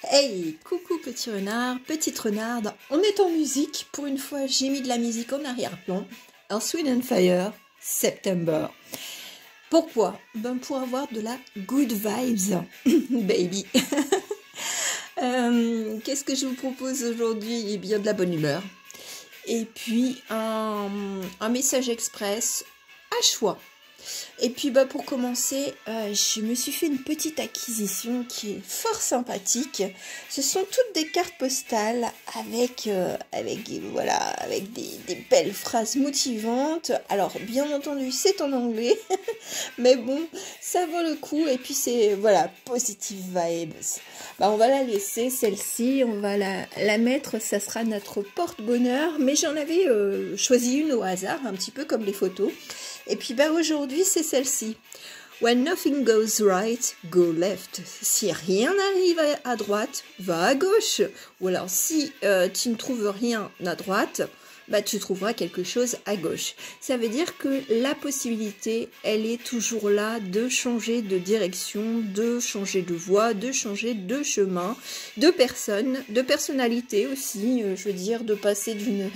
Hey, coucou petit renard, petite renarde, on est en musique, pour une fois j'ai mis de la musique en arrière-plan, Earth, Wind and Fire, September. Pourquoi? Ben pour avoir de la good vibes, baby. Qu'est-ce que je vous propose aujourd'hui? Eh bien de la bonne humeur. Et puis un message express à choix. Et puis bah pour commencer, je me suis fait une petite acquisition qui est fort sympathique. Ce sont toutes des cartes postales avec des belles phrases motivantes. Alors bien entendu c'est en anglais, mais bon ça vaut le coup. Et puis c'est voilà, positive vibes. Bah on va la laisser celle-ci, on va la mettre, ça sera notre porte-bonheur. Mais j'en avais choisi une au hasard, un petit peu comme les photos. Et puis bah aujourd'hui c'est celle-ci. When nothing goes right, go left. Si rien n'arrive à droite, va à gauche. Ou alors si tu ne trouves rien à droite, bah tu trouveras quelque chose à gauche. Ça veut dire que la possibilité, elle est toujours là de changer de direction, de changer de voie, de changer de chemin, de personne, de personnalité aussi. Je veux dire, de passer d'une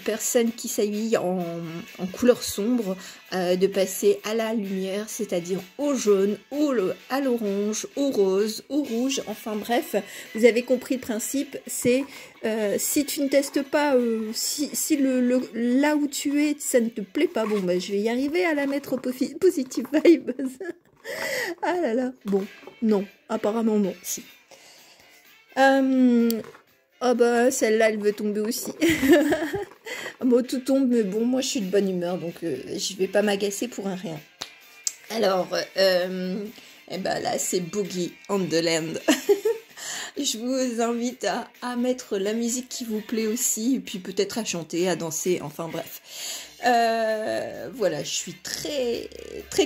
personne qui s'habille en couleur sombre, de passer à la lumière, c'est-à-dire au jaune, à l'orange, au rose, au rouge, enfin bref, vous avez compris le principe, c'est si tu ne testes pas, si là où tu es, ça ne te plaît pas, bon bah je vais y arriver à la mettre positive vibes. Ah là là, bon, non, apparemment non, si. Ah bah celle-là elle veut tomber aussi. Bon tout tombe mais bon moi je suis de bonne humeur donc je vais pas m'agacer pour un rien. Alors et ben là c'est Boogie on the Land. Je vous invite à mettre la musique qui vous plaît aussi et puis peut-être à chanter, à danser, enfin bref. Voilà, je suis très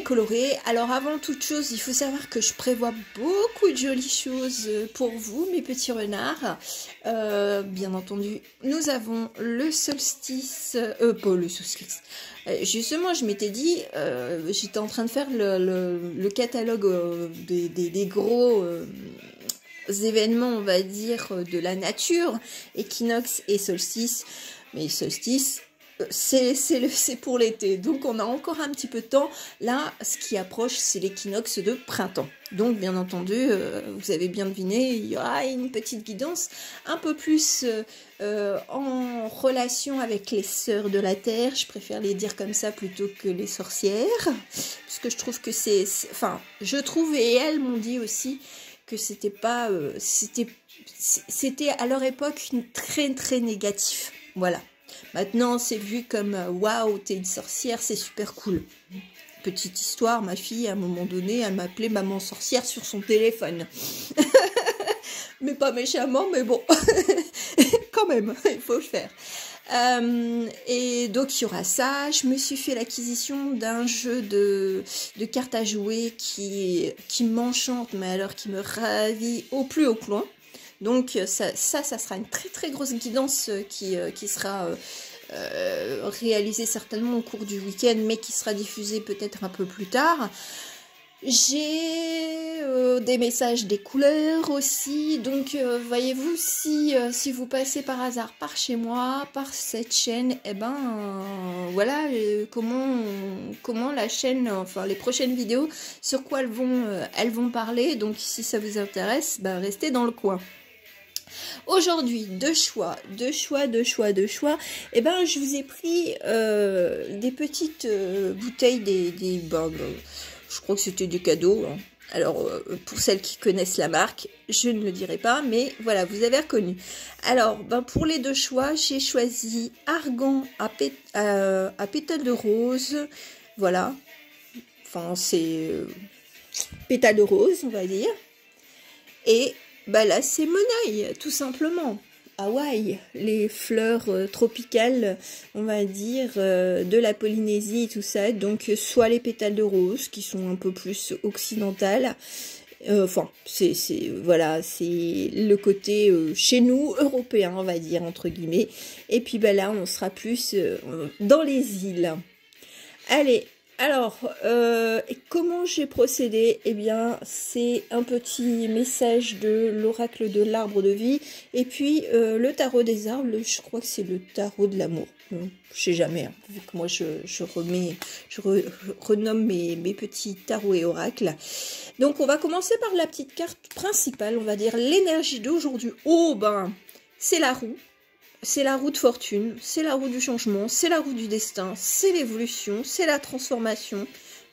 colorée. Alors avant toute chose, il faut savoir que je prévois beaucoup de jolies choses pour vous, mes petits renards. Bien entendu, nous avons le solstice, pas le solstice. Justement, je m'étais dit, j'étais en train de faire le catalogue des gros événements, on va dire, de la nature, équinoxe et solstice. Mais solstice, c'est pour l'été, donc on a encore un petit peu de temps. Là, ce qui approche, c'est l'équinoxe de printemps. Donc, bien entendu, vous avez bien deviné, il y aura une petite guidance un peu plus en relation avec les sœurs de la Terre. Je préfère les dire comme ça plutôt que les sorcières, parce que je trouve que enfin, je trouve, et elles m'ont dit aussi, que c'était pas... c'était à leur époque très négatif. Voilà. Maintenant, c'est vu comme waouh, t'es une sorcière, c'est super cool. Petite histoire, ma fille, à un moment donné, elle m'appelait maman sorcière sur son téléphone. Mais pas méchamment, mais bon, quand même, il faut le faire. Et donc, il y aura ça. Je me suis fait l'acquisition d'un jeu de cartes à jouer qui m'enchante, mais alors qui me ravit au plus haut point. Donc ça sera une très grosse guidance qui sera réalisée certainement au cours du week-end, mais qui sera diffusée peut-être un peu plus tard. J'ai des messages des couleurs aussi, donc voyez-vous, si vous passez par hasard par chez moi, par cette chaîne, et ben voilà comment la chaîne, enfin les prochaines vidéos, sur quoi elles vont parler. Donc si ça vous intéresse, ben restez dans le coin. Aujourd'hui, deux choix. Et ben, je vous ai pris des petites bouteilles, je crois que c'était des cadeaux. Hein. Alors, pour celles qui connaissent la marque, je ne le dirai pas, mais voilà, vous avez reconnu. Alors, ben, pour les deux choix, j'ai choisi Argan à pétales de rose. Voilà. Enfin, c'est pétales de rose, on va dire. Et bah là, c'est Monaï, tout simplement. Hawaï, les fleurs tropicales, on va dire, de la Polynésie et tout ça. Donc, soit les pétales de rose, qui sont un peu plus occidentales. Enfin, voilà, c'est le côté chez nous, européen, on va dire, entre guillemets. Et puis, bah là, on sera plus dans les îles. Allez, Alors, comment j'ai procédé? Eh bien, c'est un petit message de l'oracle de l'arbre de vie. Et puis, le tarot des arbres, je crois que c'est le tarot de l'amour. Je sais jamais, hein, vu que moi, je renomme mes petits tarots et oracles. Donc, on va commencer par la petite carte principale, on va dire l'énergie d'aujourd'hui. Oh, ben, c'est la roue. C'est la roue de fortune, c'est la roue du changement, c'est la roue du destin, c'est l'évolution, c'est la transformation.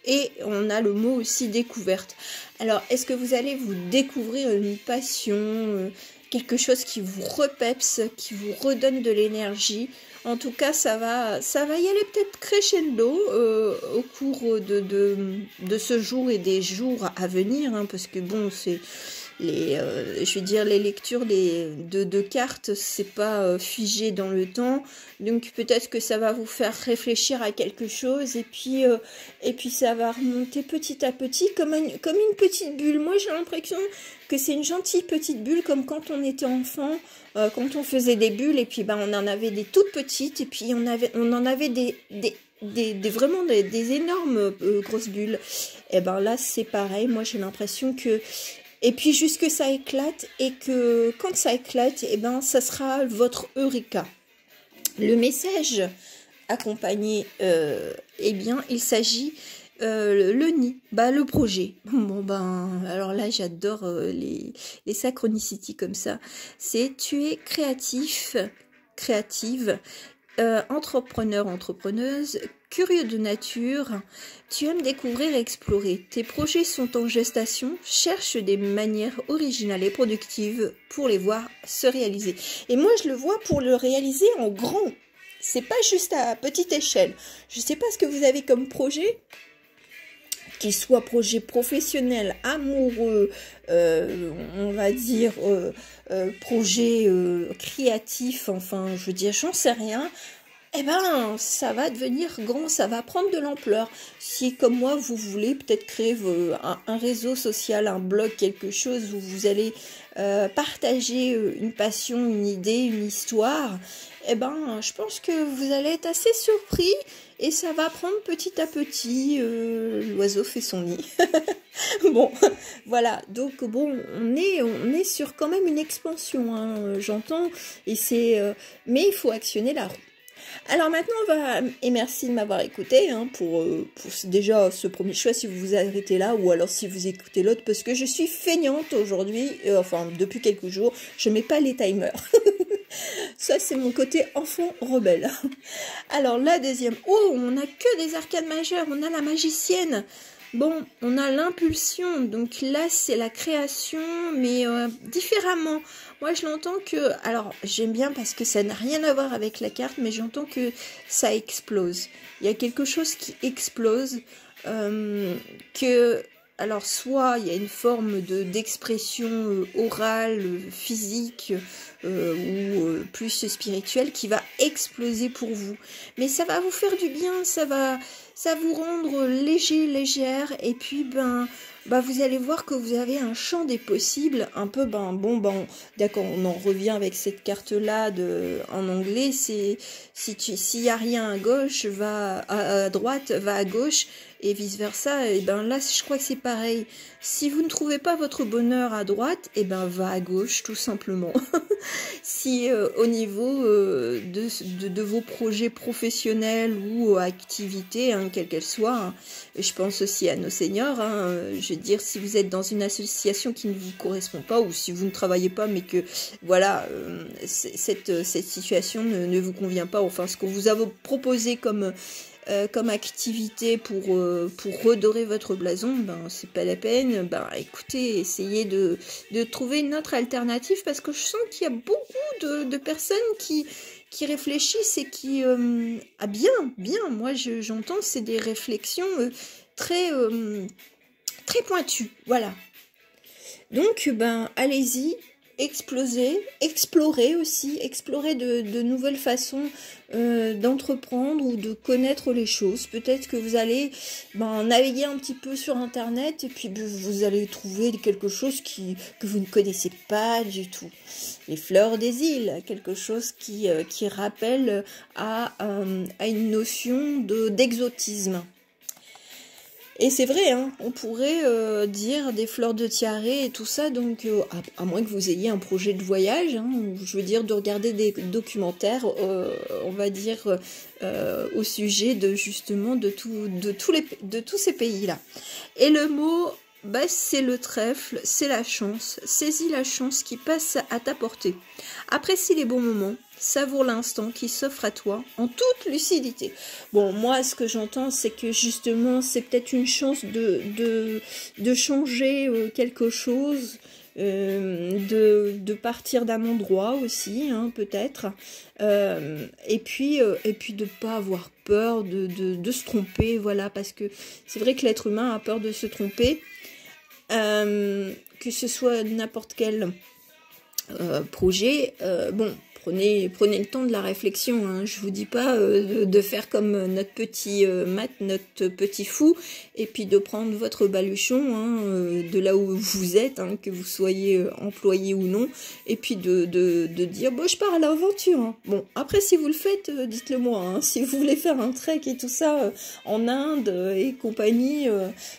Et on a le mot aussi découverte. Alors, est-ce que vous allez vous découvrir une passion, quelque chose qui vous repepse, qui vous redonne de l'énergie? En tout cas, ça va y aller peut-être crescendo au cours de ce jour et des jours à venir, hein, parce que bon, c'est... je veux dire, les lectures de cartes, c'est pas figé dans le temps, donc peut-être que ça va vous faire réfléchir à quelque chose, et puis ça va remonter petit à petit, comme une petite bulle. Moi, j'ai l'impression que c'est une gentille petite bulle, comme quand on était enfant, quand on faisait des bulles, et puis ben, on en avait des toutes petites, et puis on en avait vraiment des énormes grosses bulles. Et ben là, c'est pareil, moi j'ai l'impression que... Et puis jusque ça éclate, et que quand ça éclate, eh ben, ça sera votre Eureka. Le message accompagné, eh bien, il s'agit le nid, le projet. Bon ben, alors là, j'adore les synchronicités comme ça. C'est tu es créatif, créative, entrepreneur, entrepreneuse, curieux de nature, tu aimes découvrir et explorer. Tes projets sont en gestation, cherche des manières originales et productives pour les voir se réaliser. Et moi, je le vois pour le réaliser en grand. C'est pas juste à petite échelle. Je sais pas ce que vous avez comme projet, qu'il soit projet professionnel, amoureux, on va dire projet créatif, enfin, je veux dire, j'en sais rien. Eh ben, ça va devenir grand, ça va prendre de l'ampleur. Si, comme moi, vous voulez peut-être créer un réseau social, un blog, quelque chose où vous allez partager une passion, une idée, une histoire, eh ben, je pense que vous allez être assez surpris et ça va prendre petit à petit. L'oiseau fait son nid. Bon, voilà. Donc, bon, on est sur quand même une expansion, hein, j'entends. Mais il faut actionner la roue. Alors maintenant, et merci de m'avoir écouté hein, pour déjà ce premier choix si vous vous arrêtez là ou alors si vous écoutez l'autre parce que je suis feignante aujourd'hui, enfin depuis quelques jours, je mets pas les timers. Ça c'est mon côté enfant rebelle. Alors la deuxième, on a que des arcanes majeures, on a la magicienne. Bon, on a l'impulsion, donc là c'est la création, mais différemment. Moi je l'entends que, alors j'aime bien parce que ça n'a rien à voir avec la carte, mais j'entends que ça explose. Il y a quelque chose qui explose, alors soit il y a une forme d'expression orale, physique, ou plus spirituelle qui va exploser pour vous. Mais ça va vous faire du bien, ça va vous rendre léger, légère, et puis vous allez voir que vous avez un champ des possibles, un peu, d'accord, on en revient avec cette carte-là en anglais, c'est, s'il n'y a rien à gauche, va à droite, va à gauche, et vice-versa, et là, je crois que c'est pareil. Si vous ne trouvez pas votre bonheur à droite, va à gauche, tout simplement. Si au niveau de vos projets professionnels ou activités, hein, quelles qu'elles soient, hein, je pense aussi à nos seniors, hein, je veux dire, si vous êtes dans une association qui ne vous correspond pas, ou si vous ne travaillez pas, mais que, voilà, cette situation ne vous convient pas, enfin, ce qu'on vous a proposé comme activité pour redorer votre blason, c'est pas la peine. Écoutez, essayez de trouver une autre alternative parce que je sens qu'il y a beaucoup de personnes qui réfléchissent et qui bien, moi j'entends, c'est des réflexions très pointues, voilà. Donc allez-y, explorer aussi, explorer de nouvelles façons d'entreprendre ou de connaître les choses. Peut-être que vous allez naviguer un petit peu sur internet et puis vous allez trouver quelque chose que vous ne connaissez pas du tout. Les fleurs des îles, quelque chose qui rappelle à une notion d'exotisme. Et c'est vrai, hein, on pourrait dire des fleurs de tiare et tout ça, donc à moins que vous ayez un projet de voyage, hein, je veux dire de regarder des documentaires, on va dire, au sujet de justement de tous ces pays-là. Et le mot, bah, c'est le trèfle, c'est la chance. Saisis la chance qui passe à ta portée. Apprécie les bons moments. Savoure l'instant qui s'offre à toi en toute lucidité. Bon, moi, ce que j'entends, c'est que justement, c'est peut-être une chance de changer quelque chose, de partir d'un endroit aussi, hein, peut-être. Et puis de pas avoir peur de se tromper, voilà, parce que c'est vrai que l'être humain a peur de se tromper, que ce soit n'importe quel projet, bon, prenez le temps de la réflexion, hein. Je vous dis pas de faire comme notre petit Matt, notre petit fou, et puis de prendre votre baluchon, hein, de là où vous êtes, hein, que vous soyez employé ou non, et puis de dire bon, je pars à l'aventure, hein. Bon, après si vous le faites, dites-le moi, hein. Si vous voulez faire un trek et tout ça en Inde et compagnie,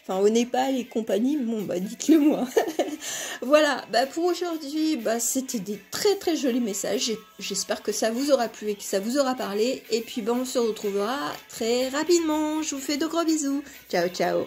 enfin au Népal et compagnie, bon bah dites-le moi. Voilà, bah pour aujourd'hui, bah c'était des très très jolis messages. J'espère que ça vous aura plu et que ça vous aura parlé. Et puis bah on se retrouvera très rapidement. Je vous fais de gros bisous. Ciao ciao.